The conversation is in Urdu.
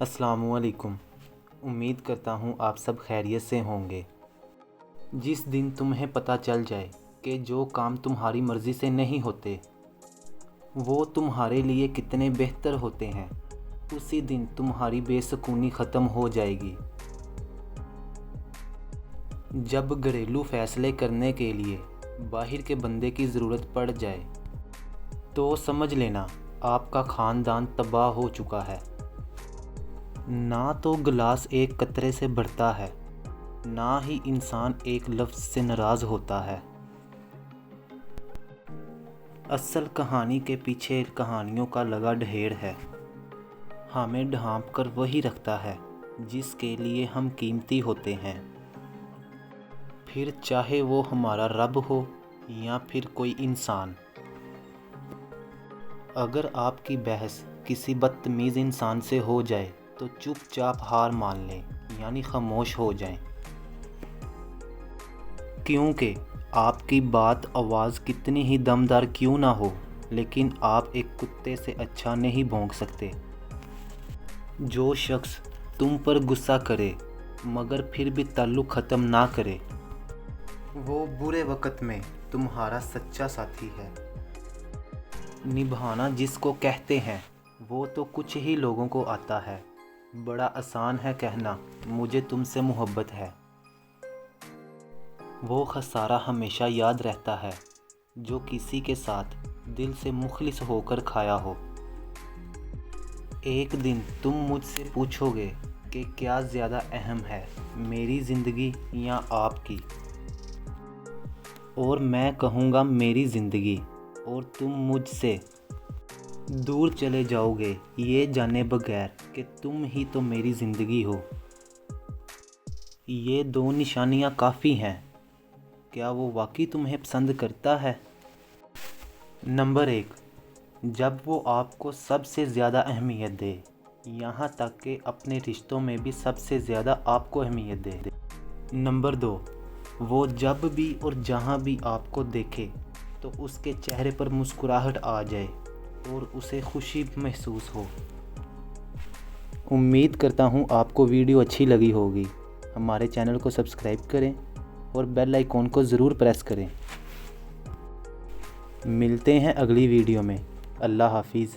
السلام علیکم۔ امید کرتا ہوں آپ سب خیریت سے ہوں گے۔ جس دن تمہیں پتہ چل جائے کہ جو کام تمہاری مرضی سے نہیں ہوتے وہ تمہارے لیے کتنے بہتر ہوتے ہیں، اسی دن تمہاری بے سکونی ختم ہو جائے گی۔ جب گھریلو فیصلے کرنے کے لیے باہر کے بندے کی ضرورت پڑ جائے تو سمجھ لینا آپ کا خاندان تباہ ہو چکا ہے۔ نہ تو گلاس ایک قطرے سے بھرتا ہے، نہ ہی انسان ایک لفظ سے ناراض ہوتا ہے۔ اصل کہانی کے پیچھے کہانیوں کا لگا ڈھیر ہے۔ ہمیں ڈھانپ کر وہی رکھتا ہے جس کے لیے ہم قیمتی ہوتے ہیں، پھر چاہے وہ ہمارا رب ہو یا پھر کوئی انسان۔ اگر آپ کی بحث کسی بدتمیز انسان سے ہو جائے تو چپ چاپ ہار مان لیں، یعنی خاموش ہو جائیں، کیونکہ آپ کی بات آواز کتنی ہی دمدار کیوں نہ ہو لیکن آپ ایک کتے سے اچھا نہیں بھونک سکتے۔ جو شخص تم پر غصہ کرے مگر پھر بھی تعلق ختم نہ کرے، وہ برے وقت میں تمہارا سچا ساتھی ہے۔ نبھانا جس کو کہتے ہیں وہ تو کچھ ہی لوگوں کو آتا ہے۔ بڑا آسان ہے کہنا مجھے تم سے محبت ہے، وہ خسارہ ہمیشہ یاد رہتا ہے جو کسی کے ساتھ دل سے مخلص ہو کر کھایا ہو۔ ایک دن تم مجھ سے پوچھو گے کہ کیا زیادہ اہم ہے، میری زندگی یا آپ کی، اور میں کہوں گا میری زندگی، اور تم مجھ سے دور چلے جاؤ گے یہ جانے بغیر کہ تم ہی تو میری زندگی ہو۔ یہ دو نشانیاں کافی ہیں۔ کیا وہ واقعی تمہیں پسند کرتا ہے؟ نمبر 1، جب وہ آپ کو سب سے زیادہ اہمیت دے، یہاں تک کہ اپنے رشتوں میں بھی سب سے زیادہ آپ کو اہمیت دے۔ نمبر 2، وہ جب بھی اور جہاں بھی آپ کو دیکھے تو اس کے چہرے پر مسکراہٹ آ جائے اور اسے خوشی محسوس ہو۔ امید کرتا ہوں آپ کو ویڈیو اچھی لگی ہوگی۔ ہمارے چینل کو سبسکرائب کریں اور بیل آئیکن کو ضرور پریس کریں۔ ملتے ہیں اگلی ویڈیو میں۔ اللہ حافظ۔